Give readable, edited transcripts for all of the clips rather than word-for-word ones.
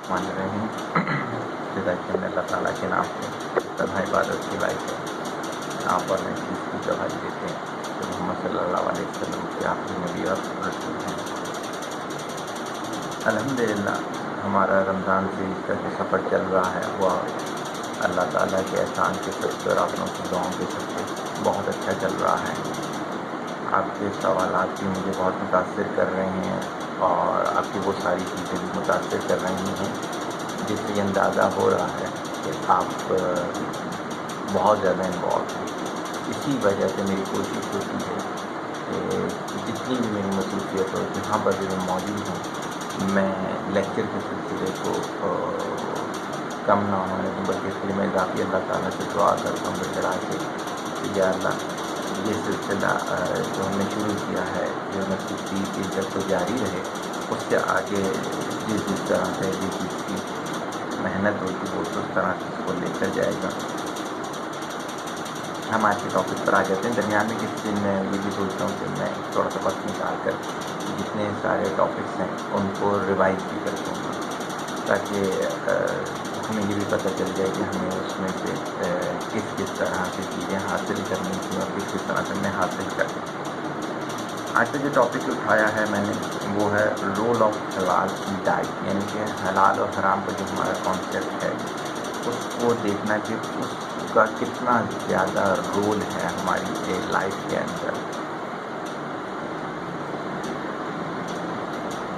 مان رہے ہیں جزاک اللہ تعالیٰ کے نام سے تنہا عبادت کی لائف ہے. یہاں پر میں چیز کی گواہی دیتے ہیں کہ محمد صلی اللہ علیہ وسلم کے آخری نبی اور رسول ہیں. الحمدللہ ہمارا رمضان سے اس کا جو سفر چل رہا ہے وہ اللہ تعالیٰ کے احسان کے صدقے اور آپ لوگوں کی دعاؤں کے صدقے بہت اچھا چل رہا ہے. آپ کے سوالات بھی مجھے بہت متاثر کر رہے ہیں اور آپ کی وہ ساری چیزیں بھی متاثر کر رہی ہیں جس سے یہ اندازہ ہو رہا ہے کہ آپ بہت زیادہ انوالو ہیں. اسی وجہ سے میری کوشش ہوتی ہے کہ جتنی بھی میری مصروفیت ہو جہاں پر بھی میں موجود ہوں میں لیکچر کے سلسلے کو کم نہ ہونے دوں بلکہ اس لیے میں اضافی اللہ تعالیٰ سے دعا کرتا ہوں بڑھا کے کہ یا اللہ یہ سلسلہ جو ہم نے شروع کیا ہے جو نصیب کی جب تو جاری رہے اس سے آگے جس طرح سے جس چیز کی محنت ہوتی ہے وہ اس طرح سے اس کو لے کر جائے گا. ہم آج کے ٹاپک پر آ جاتے ہیں. درمیان میں کسی دن میں یہ بھی سوچتا ہوں کہ میں تھوڑا سا وقت نکال کر جتنے سارے ٹاپکس ہیں ان کو ریوائز بھی کر دوں گا تاکہ ہمیں یہ بھی پتہ چل جائے کہ ہمیں اس میں سے کس طرح سے چیزیں حاصل کرنی تھیں اور کس طرح سے میں حاصل کر دوں. آج کا جو ٹاپک اٹھایا ہے میں نے وہ ہے رول آف حلال ڈائٹ، یعنی کہ حلال اور حرام کا جو ہمارا کانسیپٹ ہے اس کو دیکھنا کہ اس کا کتنا زیادہ رول ہے ہماری لائف کے اندر.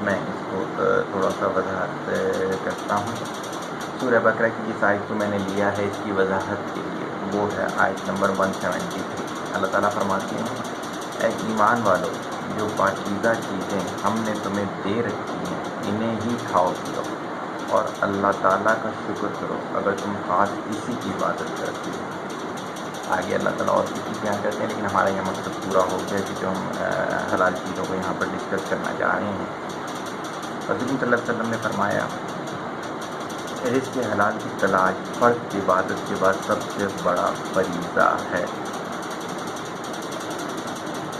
میں اس کو تھوڑا سا وضاحت کرتا ہوں. سورہ بقرہ کی جس آیت کو میں نے لیا ہے اس کی وضاحت کے لیے وہ ہے آیت نمبر 173. اللہ تعالیٰ فرماتے ہیں اے ایمان والو جو پاکیزہ چیزیں ہم نے تمہیں دے رکھی ہیں انہیں ہی کھاؤ پیو اور اللہ تعالیٰ کا شکر کرو اگر تم خاص اسی کی عبادت کرتے ہو. آگے اللہ تعالیٰ اور کسی بیان کرتے ہیں لیکن ہمارا یہ مقصد پورا ہو گیا کہ جو ہم حلال چیزوں کو یہاں پر ڈسکس کرنا چاہ رہے ہیں. حضرت صلی اللہ علیہ وسلم نے فرمایا رزق حلال کی تلاش فرض کی عبادت کے بعد سب سے بڑا فریضہ ہے.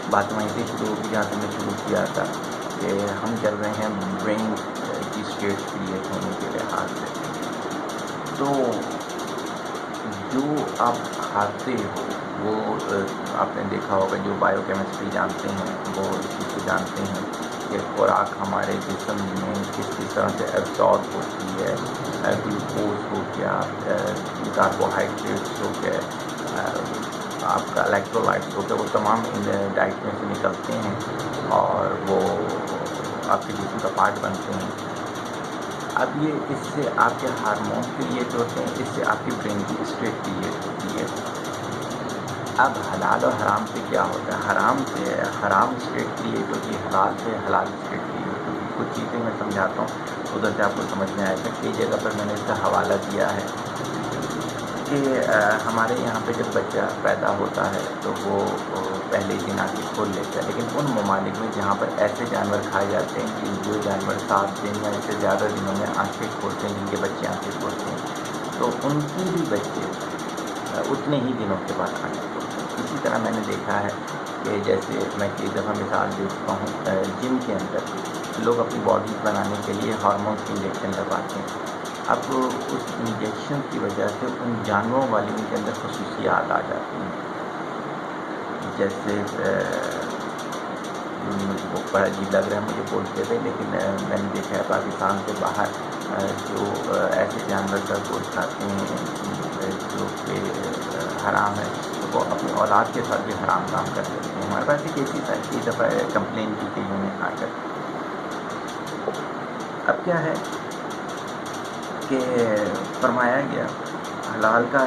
بات وہیں سے شروع ہوگی جہاں سے میں شروع کیا تھا کہ ہم چل رہے ہیں برین کی اسٹیٹ کریٹ ہونے کے لحاظ سے. تو جو آپ کھاتے ہو وہ آپ نے دیکھا ہوگا جو بایو کیمسٹری جانتے ہیں وہ اس چیز کو جانتے ہیں کہ خوراک ہمارے جسم میں کس طرح سے ایبزارب ہوتی ہے. گلوکوز ہو گیا، کاربوہائیڈریٹس ہو گئے، آپ کا الیکٹرولائٹس ہو گیا، وہ تمام ان ڈائٹ میں سے نکلتے ہیں اور وہ آپ کے جسم کا پارٹ بنتے ہیں. اب یہ اس سے آپ کے ہارمون کریٹ ہوتے ہیں، اس سے آپ کی برین کی اسٹیٹ کریٹ ہوتی ہے. اب حلال اور حرام سے کیا ہوتا ہے؟ حرام سے حرام اسٹیٹ کریٹ ہوتی ہے، حلال سے حلال اسٹیٹ کریٹ ہوتی ہے. کچھ چیزیں میں سمجھاتا ہوں ادھر سے آپ کو سمجھ میں آئے گا. کئی جگہ پر میں نے اس کا حوالہ دیا ہے کہ ہمارے یہاں پہ جب بچہ پیدا ہوتا ہے تو وہ پہلے دن آنکھیں کھول لیتا ہے، لیکن ان ممالک میں جہاں پر ایسے جانور کھائے جاتے ہیں کہ جو جانور 7 دن یا اس سے زیادہ دنوں میں آنکھیں کھولتے ہیں، جن کے بچے آنکھیں کھولتے ہیں تو ان کی بھی بچے اتنے ہی دنوں کے بعد آنکھیں کھولتے ہیں. اسی طرح میں نے دیکھا ہے کہ جیسے میں کئی دفعہ مثال دیکھتا ہوں جم کے اندر لوگ اپنی باڈی بنانے کے لیے ہارمونس کی انجیکشن لگواتے ہیں. اب اس انجیکشن کی وجہ سے ان جانوروں والی ان کے اندر خصوصیات آ جاتی ہیں. جیسے وہ بڑا عجیب لگ رہا ہے مجھے بولتے ہوئے، لیکن میں نے دیکھا ہے پاکستان سے باہر جو ایسے جانور کا گوشت کھاتے ہیں جو کہ حرام ہے تو وہ اپنی اولاد کے ساتھ بھی حرام کام کر دیتے ہیں. ہمارے پاس ایک ایسی کئی دفعہ کمپلین کی گئی انہیں آ کر. اب کیا ہے کہ فرمایا گیا حلال کا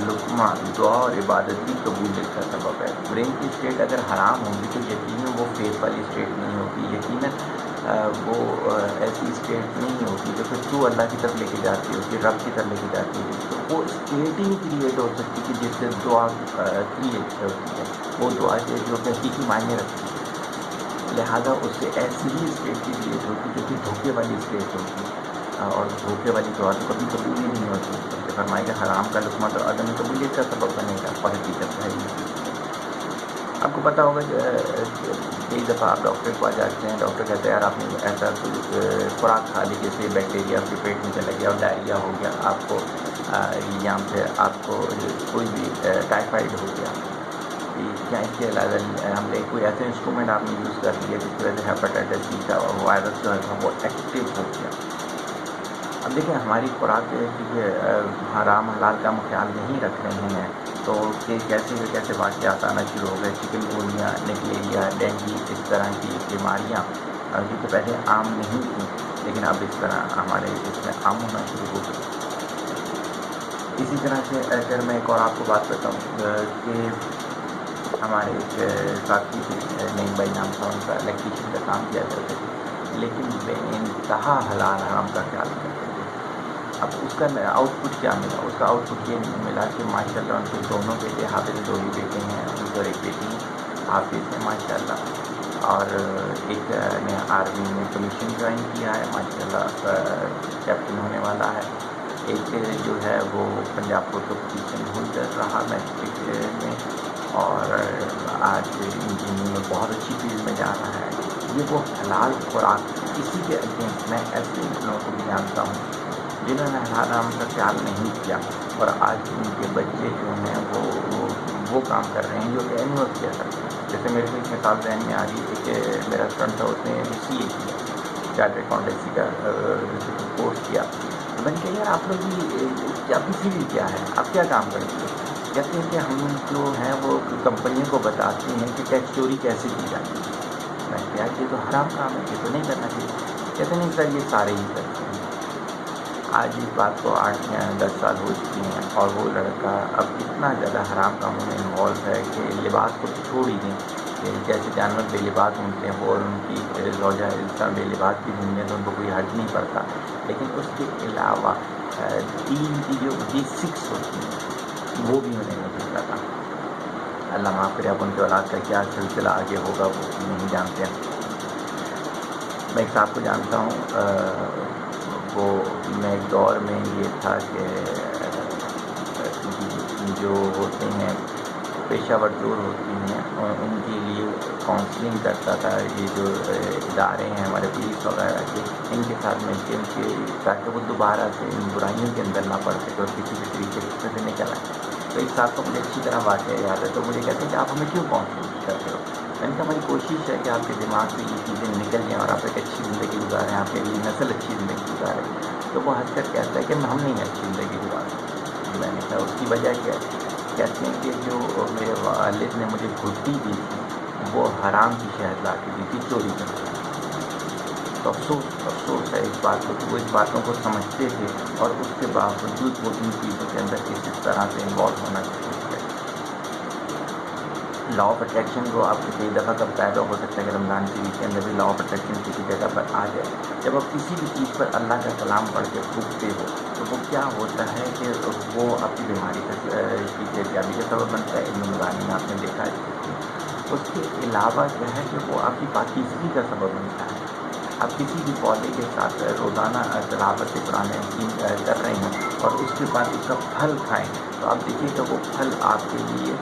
لقمہ دعا اور عبادت کی قبولیت کا سبب ہے. برین کی اسٹیٹ اگر حرام ہوگی تو یقیناً وہ فیس والی اسٹیٹ نہیں ہوگی، یقیناً وہ ایسی اسٹیٹ نہیں ہوگی جو کہ تو اللہ کی طرف لے کے جاتی ہوگی، رب کی طرف لے کے جاتی ہوگی. تو وہ اسٹیٹ ہی کریٹ ہو سکتی کہ جس سے دعا کریٹ ہوتی ہے، وہ دعا جو کہ حقیقی معنی رکھتی ہے. لہٰذا اس سے ایسی ہی اسٹیٹ کی کریٹ ہوتی جو کہ دھوکے والی اسٹیٹ ہوتی اور دھوکے والی دعا تو کبھی قبول ہی نہیں ہوتی. کہ فرمائے کہ حرام کا لقمہ تو عدم قبولیت کا سبب بنے گا اور حقیقت ہے. آپ کو پتہ ہوگا کئی دفعہ آپ ڈاکٹر کے پاس جاتے ہیں، ڈاکٹر کہتے ہیں یار آپ نے ایسا کوئی خوراک کھا لی جیسے بیکٹیریا آپ کے پیٹ میں چلا گیا اور ڈائریا ہو گیا، آپ کو یا پھر آپ کو کوئی بھی ٹائیفائڈ ہو گیا، کیا اس کے علاوہ ہم نے کوئی ایسے انسٹرومنٹ آپ نے یوز کر لیا جس کی وجہ سے ہیپاٹائٹس سی کا وائرس جو ہے وہ ایکٹیو ہو گیا۔ اب دیکھیں ہماری خوراک کیونکہ حرام حلال کا ہم خیال نہیں رکھ رہے ہیں، تو کہ کیسے واقعات آنا شروع ہو گئے، چکن گونیا، نکلیریا، ڈینگی، اس طرح کی بیماریاں جو کہ پہلے عام نہیں تھیں لیکن اب اس طرح ہمارے اس میں عام ہونا شروع ہو گئی۔ اسی طرح سے اگر میں ایک اور آپ کو بات بتاؤں کہ ہمارے ایک ساتھی تھے، نعیم بھائی نام تھا ان کا، الیکٹریشین کا کام کیا کرتے تھے لیکن بے انتہا حلال حرام کا خیال کرتے تھے۔ اب اس کا آؤٹ پٹ کیا ملا؟ اس کا آؤٹ پٹ یہ ملا کہ ماشاء اللہ ان کے دونوں بیٹے حافظ، دو ہی بیٹے ہیں ان کو، ایک بیٹی حافظ ہے ماشاء اللہ، اور ایک نے آرمی میں کمیشن جوائن کیا ہے ماشاء اللہ، کیپٹن ہونے والا ہے، ایک جو ہے وہ پنجاب فوٹو پوزیشن ہولڈر رہا میٹرک میں، اور آج انجینئرنگ میں بہت اچھی فیلڈ میں جا رہا ہے۔ یہ وہ حلال خوراک، اسی کے اگینسٹ میں ایسے لوگوں کو بھی جانتا ہوں جنہوں نے حلال حرام کا خیال نہیں کیا اور آج ان کے بچے جو ہیں وہ کام کر رہے ہیں جو کہ نہیں کیا کرتے ہیں۔ جیسے میرے کو ایک مثال ذہن میں آ رہی ہے کہ میرا فرینڈ تھا، اس نے CA کیا، چارٹر اکاؤنٹنسی کا کورس کیا، تو میں نے کہا یار آپ لوگ بھی آپ کی فیلڈ کیا ہے، آپ کیا کام کرتے ہیں؟ کہتے ہیں کہ ہم جو ہیں وہ کمپنیوں کو بتاتے ہیں کہ ٹیکس چوری کیسے کی جاتی ہے۔ میں نے کہا یہ تو حرام کام ہے، یہ تو نہیں کرنا چاہیے۔ کہتے نہیں سر یہ سارے ہی کرتے ہیں۔ آج اس بات کو 8 یا 10 سال ہو چکی ہیں اور وہ لڑکا اب اتنا زیادہ حرام کاموں میں انوالو ہے کہ لباس کو چھوڑ ہی دیں، کہ جیسے جانور بے لباس گھومتے ہیں اور ان کی زوجہ انسان بے لباس بھی گھومتے ہیں تو ان کو کوئی حرج نہیں پڑتا، لیکن اس کے علاوہ دین کی جو بیسکس ہوتی ہیں وہ بھی انہیں نہیں پتا۔ اللہ معاف کرے، اب ان کے اولاد کا کیا سلسلہ آگے ہوگا وہ نہیں جانتے ہیں۔ میں ایک صاحب کو جانتا ہوں، وہ میں ایک دور میں یہ تھا کہ جو ہوتے ہیں پیشہ ور چور ہوتی ہیں ان کے لیے کاؤنسلنگ کرتا تھا، یہ جو ادارے ہیں ہمارے پولیس وغیرہ کے، ان کے ساتھ مل کے ان کے تاکہ وہ دوبارہ سے ان برائیوں کے اندر نہ پڑ سکے اور کسی بھی طریقے سے نکل آئے۔ تو ایک صاحب کو مجھے اچھی طرح واقعہ یاد ہے، تو مجھے کہتے ہیں کہ آپ ہمیں کیوں کاؤنسلنگ کرتے ہو؟ میں نے کہا ہماری کوشش ہے کہ آپ کے دماغ سے یہ چیزیں نکل جائیں اور آپ ایک اچھی زندگی گزاریں، آپ کے لیے نسل اچھی زندگی گزارے۔ تو وہ ہنس کر کہتا ہے کہ ہم نہیں اچھی زندگی گزارتے۔ میں نے کہا اس کی وجہ کیا ہے؟ کہتے ہیں کہ جو میرے والد نے مجھے گھٹی دی تھی وہ حرام کی شہد لا کے دی تھی چوری کر کے۔ تو افسوس ہے اس بات کو کہ وہ اس باتوں کو سمجھتے تھے اور اس کے باوجود وہ ان چیزوں کے اندر کسی طرح سے انوالو ہونا چاہتے تھے۔ لا آف اٹریکشن کو آپ کے کئی دفعہ کب پیدا ہو سکتا ہے کہ رمضان شریف کے اندر بھی لا آف اٹریکشن کسی جگہ پر آ جائے۔ جب آپ کسی بھی چیز پر اللہ کا کلام پڑھ کے پھونکتے ہو تو وہ کیا ہوتا ہے کہ وہ آپ کی بیماری کی صحتیابی کا سبب بنتا ہے۔ علم نورانی میں آپ نے دیکھا ہے۔ اس کے علاوہ کیا ہے کہ وہ آپ کی پاکیزگی کا سبب بنتا ہے۔ آپ کسی بھی پودے کے ساتھ روزانہ تلاوت قرآن حکیم کر رہے ہیں اور اس کے بعد اس کا پھل کھائیں تو آپ دیکھیے کہ وہ پھل آپ کے لیے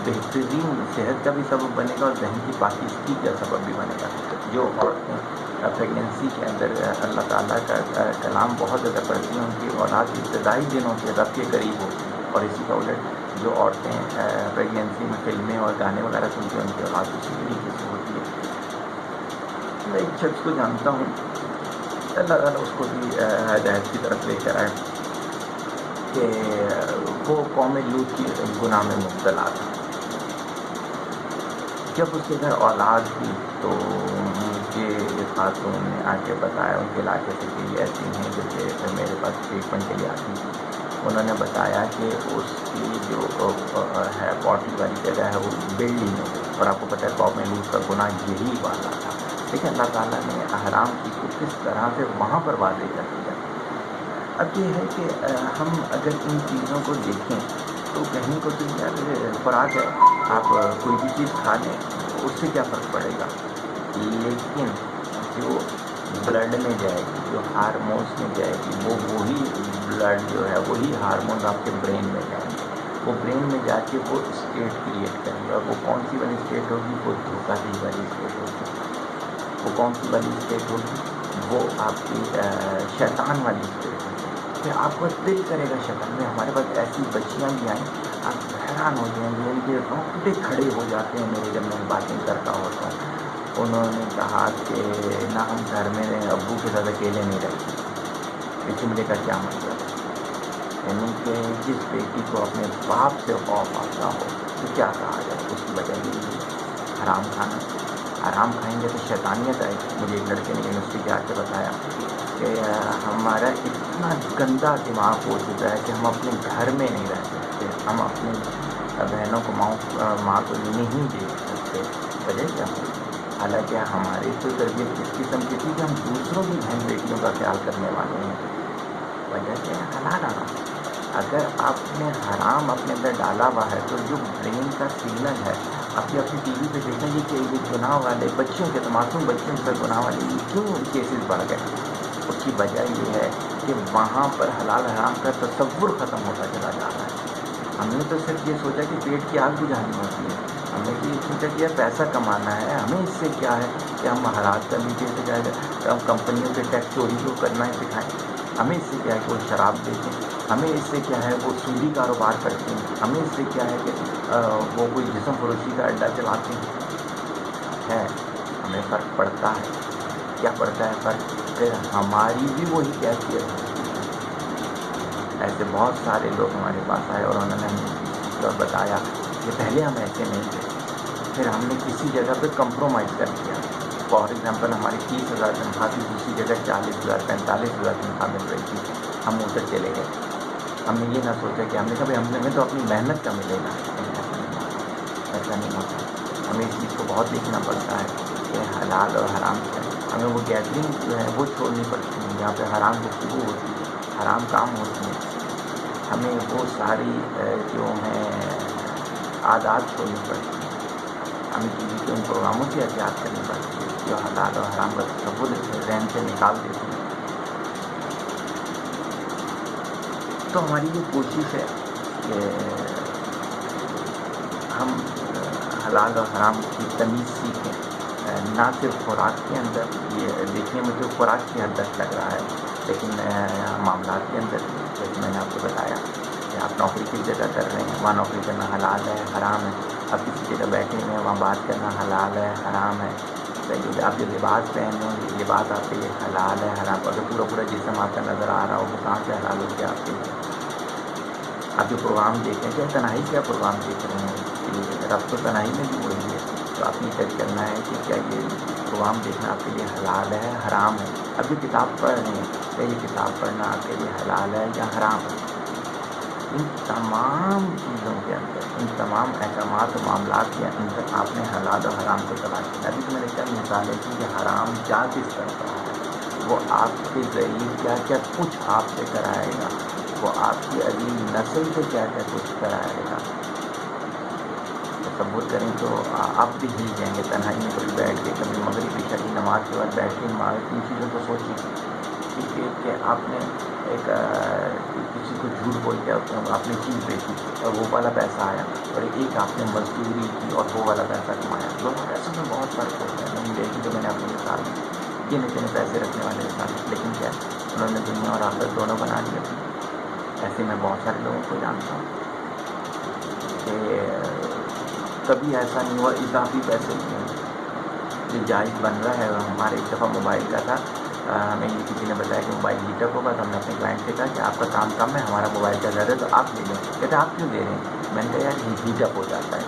بہترین صحت کا بھی سبب بنے گا اور ذہن کی پاکیزگی کا سبب بھی بنے گا۔ جو عورتیں پریگنینسی کے اندر اللہ تعالیٰ کا کلام بہت زیادہ پڑھتی ہیں ان کی اولاد ابتدائی دنوں کے رب کے قریب ہوتی ہیں، اور اسی کا الٹ جو عورتیں پریگنینسی میں فلمیں اور گانے وغیرہ سنتی ہیں ان کی اولاد اسی طریقے سے ہوتی ہے۔ میں ایک شخص کو جانتا ہوں، اللہ تعالیٰ اس کو بھی ہدایت کی طرف لے کر آئے، کہ وہ قوم لوط کی گناہ میں مبتلا تھا۔ جب اس کے گھر اولاد تھی تو مجھے اس خاتون نے آ کے بتایا، ان کے علاقے سے کہ یہ ایسی ہیں جو کہ میرے پاس ٹریٹمنٹ کے لیے آتی تھی۔ انہوں نے بتایا کہ اس کی جو ہے پاٹی والی جگہ ہے وہ بلڈنگ ہے، اور آپ کو پتہ ہے قوم لوط کا گناہ یہی والا تھا، لیکن اللہ تعالیٰ نے حرام چیز کو کس طرح سے وہاں پر واضح کر دیا۔ اب یہ ہے کہ ہم اگر ان چیزوں کو دیکھیں تو کہیں کو تو یار خوراک ہے، آپ کوئی بھی چیز کھا لیں اس سے کیا فرق پڑے گا، لیکن جو بلڈ میں جائے گی، جو ہارمونس میں جائے گی، وہ وہی بلڈ جو ہے وہی ہارمونز آپ کے برین میں جائیں گے، وہ برین میں جا کے وہ اسٹیٹ کریٹ کریں گے. اور وہ کون سی والی اسٹیٹ ہوگی؟ وہ دھوکہ دہی والی اسٹیٹ ہوگی. وہ کون سی والی اسٹیٹ ہوگی؟ وہ آپ کی شیطان والی اسٹیٹ ہوگی. پھر آپ کو دل کرے گا شیطان میں. ہمارے پاس ایسی بچیاں بھی آئیں, آپ حیران ہو جائیں گے, ان کے رونگٹے کھڑے ہو جاتے ہیں میرے جب میں باتیں کرتا ہوتا ہوں. انہوں نے کہا کہ نہ ہم گھر میں ابو کے ساتھ اکیلے نہیں رہتے. لیکن مجھے کا کیا مطلب ہے؟ یعنی کہ جس بیٹی کو اپنے باپ سے خوف آتا ہو تو کیا کہا جائے, اس کی وجہ یہ ہے حرام کھانا. حرام کھائیں گے تو شیطانیت آئے گی. مجھے ایک لڑکے نے یونیورسٹی کے آ کے بتایا کہ ہمارا اتنا گندا دماغ ہو چکا ہے کہ ہم اپنے گھر میں نہیں رہ سکتے, ہم اپنی بہنوں کو ماں کو نہیں دیکھ سکتے. وجہ کیا ہے؟ حالانکہ ہماری تو تربیت اس قسم کی تھی کہ ہم دوسروں کی بہن بیٹیوں کا خیال کرنے والے ہیں. وجہ کیا ہے؟ حلال حرام. اگر آپ نے حرام اپنے اندر ڈالا ہوا ہے تو جو برین کا سگنل ہے, آپ اپنی ٹی وی پہ دیکھیں گے کہ یہ گناہ والے بچوں کے, معصوم بچوں کے گناہ والے کیوں کیسز بڑھ گئے. اس کی وجہ یہ ہے کہ وہاں پر حلال حرام کا تصور ختم ہوتا چلا جا رہا ہے. ہم نے تو صرف یہ سوچا کہ پیٹ کی آگ بجھانی ہوتی ہے. ہم نے یہ سوچا کہ یہ پیسہ کمانا ہے, ہمیں اس سے کیا ہے کہ ہم حلال کا نیچے سے جائے گا, ہم کمپنیوں کے ٹیکس چوری کو کرنا ہے سکھائیں. ہمیں اس سے کیا ہے کہ وہ شراب بیچیں, ہمیں اس سے کیا ہے وہ سودی کاروبار کرتے ہیں, ہمیں اس سے کیا ہے کہ وہ کوئی جسم فروشی کا اڈا چلاتے ہیں. ہمیں فرق پڑتا ہے. کیا پڑتا ہے فرق؟ کہ ہماری بھی وہی کیفیت ہے. ایسے بہت سارے لوگ ہمارے پاس آئے اور انہوں نے ہمیں بتایا کہ پہلے ہم ایسے نہیں تھے, پھر ہم نے کسی جگہ پہ کمپرومائز کر دیا. فار ایگزامپل ہماری 30,000 تنخواہ تھی, دوسری جگہ 40,000 45,000 تنخواہ مل رہی تھی, ہم ادھر چلے گئے. ہم نے یہ نہ سوچا کہ ہم نے کہا بھائی ہمیں تو اپنی محنت کا ملے گا. ایسا نہیں ہوتا. ہمیں اس چیز کو بہت دیکھنا پڑتا ہے کہ حلال اور حرام کیا ہے. ہمیں وہ گیدرنگ جو ہے وہ چھوڑنی پڑتی ہے جہاں پہ حرام گفتگو ہوتی ہے, حرام کام ہوتی ہیں. ہمیں وہ ساری جو ہیں عادات چھوڑنی پڑتی ہیں. ہمیں ٹی وی کے ان پروگراموں سے احتیاط کرنی پڑتی ہے جو حلال اور حرام کا تصور ذہن سے نکال دیتے ہیں. تو ہماری یہ کوشش ہے کہ ہم حلال اور حرام کی تمیز سیکھیں. نہ صرف خوراک کے اندر, یہ دیکھنے میں تو خوراک کی حد تک لگ رہا ہے, لیکن معاملات کے اندر جیسے میں نے آپ کو بتایا کہ آپ نوکری کی جگہ کر رہے ہیں, وہاں نوکری کرنا حلال ہے حرام ہے. آپ کسی جگہ بیٹھے ہوئے ہیں, وہاں بات کرنا حلال ہے حرام ہے. آپ جو لباس پہنے ہیں, یہ لباس آپ کے لیے حلال ہے حرام. اگر پورا پورا جسم آپ کا نظر آ رہا ہو وہ کہاں سے حلال ہو گیا آپ کے لیے. آپ جو پروگرام دیکھیں, کیا تنہائی کیا پروگرام دیکھ رہے ہیں, رب تو تنہائی میں بھی وہی ہے. تو آپ نے چیک کرنا ہے کہ کیا یہ پروگرام دیکھنا آپ کے لیے حلال ہے حرام ہے. اب جو کتاب پڑھ رہے ہیں, کیا یہ کتاب پڑھنا آپ کے لیے حلال ہے یا حرام ہے. ان تمام چیزوں کے اندر, ان تمام احکامات و معاملات کے اندر آپ نے حلال و حرام کو تلاش کرنا. ابھی تو میں نے چند مثالیں کی کہ حرام کیا کس طرح کا ہے, وہ آپ کے ذریعے کیا کیا کچھ آپ سے کرائے گا, وہ آپ کی اگلی نسل سے کیا کیا کچھ کرائے گا. تصور کریں تو آپ بھی ہل جائیں گے. تنہائی میں کبھی بیٹھ کے, کبھی مغرب عشاء کی نماز کے بعد بیٹھ کے ان چیزوں کو سوچیں کہ آپ نے ایک کسی کو جھوٹ بول کے آپ نے چیز بیچی اور وہ والا پیسہ آیا, اور ایک آپ نے مزدوری کی اور وہ والا پیسہ کمایا. دونوں پیسوں میں بہت فرق ہوتا ہے. نہیں دیکھی تو میں نے اپنی مثال دی, گنے چنے پیسے رکھنے والے مثال, لیکن کیا انہوں نے دنیا اور آخرت دونوں بنا لیا. ایسے میں بہت سارے لوگوں کو جانتا ہوں کہ کبھی ایسا نہیں ہوا اضافی پیسے کیے یہ جائز بن رہا ہے. ہمارے ایک دفعہ موبائل کا تھا, ہمیں یہ کسی نے بتایا کہ موبائل ہیٹ اپ ہوگا, تو ہم نے اپنے کلائنٹ سے کہا کہ آپ کا کام کم ہے, ہمارا موبائل کا زیادہ ہے تو آپ لے لیں. کہتے آپ کیوں دے رہے ہیں؟ میں نے کہا یار یہ ہیٹ اپ ہو جاتا ہے.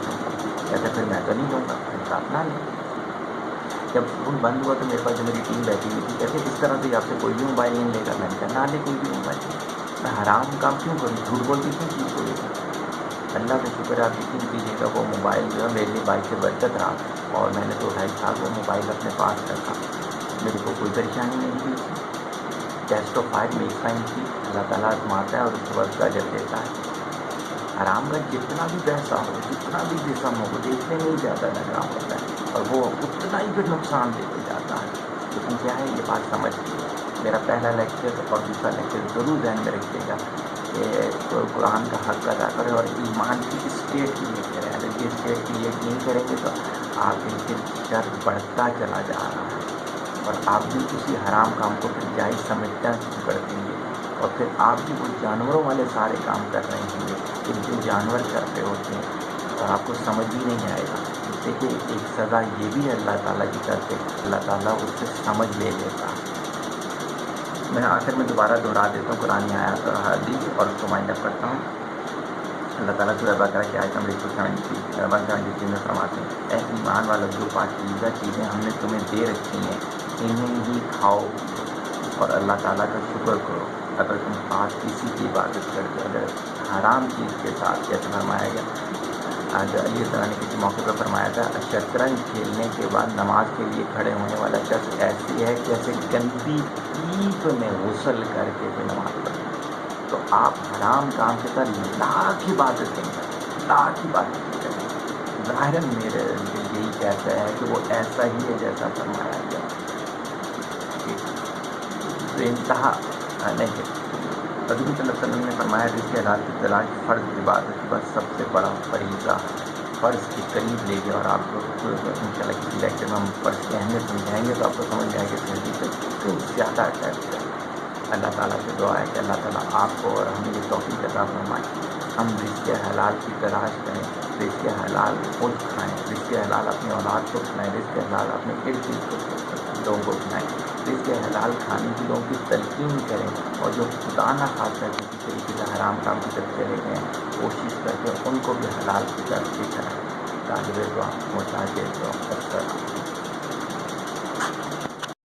کہتے پھر میں تو نہیں دوں گا. پھر آپ نہ لیں. جب فون بند ہوا تو میرے پاس جو میری ٹیم بیٹھی ہوئی تھی, کہتے اس طرح سے آپ سے کوئی بھی موبائل نہیں لے گا. میں نے کہا نہ لے کوئی بھی موبائل. میں حرام کام کیوں کروں, جھوٹ بول کے کیوں چیز کو لے کر. اللہ کا شکر آپ یقین کیجیے گا وہ موبائل جو ہے میرے لیے باعث برکت رہا, اور میں نے تو 2.5 سال وہ موبائل اپنے پاس رکھا, میرے کو کوئی پریشانی نہیں ہوئی. ٹیسٹ آف فائر میک فائن کی اللہ تعالیٰ آزماتا ہے اور اس کے بعد کا اجر دیتا ہے. حرام کا جتنا بھی پیسہ ہو, جتنا بھی جسم ہو, وہ دیکھنے میں ہی زیادہ لگ رہا ہوتا ہے اور وہ اتنا ہی پھر نقصان دیتے جاتا ہے. لیکن کیا ہے, یہ بات سمجھ لیجیے. میرا پہلا لیکچر اور دوسرا لیکچر ضرور ذہن میں رکھیے گا کہ قرآن کا حق ادا کریں اور ایمان کی اسٹیٹ کریٹ کریں. اگر یہ اسٹیٹ کریٹ نہیں کریں گے تو آپ ان کے شر بڑھتا چلا جا رہا ہے اور آپ بھی اسی حرام کام کو پھر جائز سمجھنا شروع کر دیں گے اور پھر آپ بھی وہ جانوروں والے سارے کام کر رہے ہوں گے کہ جو جانور کر رہے ہوتے ہیں اور آپ کو سمجھ ہی نہیں آئے گا. دیکھیے ایک سزا یہ بھی ہے اللہ تعالیٰ کی طرف سے, اللہ تعالیٰ اس سے سمجھ لے لیتا. میں آخر میں دوبارہ دہرا دیتا ہوں قرآن آیات اور حدیث اور اس کو مائنڈ اپ کرتا ہوں. اللہ تعالیٰ سورہ بقرہ کی آیت نمبر 173 میں فرماتے ہیں, اے ایمان والوں جو پاکیزہ چیزیں ہم نے تمہیں دے رکھی ہیں انہیں ہی کھاؤ اور اللہ تعالیٰ کا شکر کرو. اگر تم آج کسی کی عبادت کرتے ہو, اگر حرام چیز کے ساتھ, جیسے فرمایا گیا آج علی تعالیٰ نے کسی موقع پر فرمایا تھا, شطرنج کھیلنے کے بعد نماز کے لیے کھڑے ہونے والا شخص ایسی ہے جیسے گندی پیپ میں غسل کر کے کوئی نماز پڑھے. تو آپ حرام کام کے ساتھ لاکھ عبادتیں کریں, لاکھ عبادتیں کریں. ظاہراً میرے دل یہی کہتا ہے کہ وہ ایسا ہی ہے جیسا فرمایا گیا, بے انتہا نہیں ہے. حضور صلی اللہ علیہ وسلم نے فرمایا رزق حلال کی تلاش فرض عبادت کا سب سے بڑا فریضہ, فرض کے قریب لے گئے. اور آپ کو انشاءاللہ کسی لیکچر میں ہم فرض کی اہمیت سمجھائیں گے تو آپ کو سمجھ میں آئے گا کہ حدیث سے کتنی زیادہ اٹیچ ہے. اللہ تعالیٰ سے دعا ہے کہ اللہ تعالیٰ آپ کو اور ہمیں یہ توفیق عطا فرمائے, ہم رزق حلال کی تلاش کریں, رزق حلال خود کھائیں, رزق حلال اپنی اولاد کو کھلائیں, رزق حلال اپنے ارد گرد لوگوں کو کھلائیں, رزق حلال کھانے کی لوگوں کی تلقین کریں. اور جو خدا نہ خاصا کسی طریقے سے حرام کام کی طرف چلے گئے ہیں کوشش کر کے ان کو بھی حلال کی طرف سے کریں. طالب دعا محتاج دعا.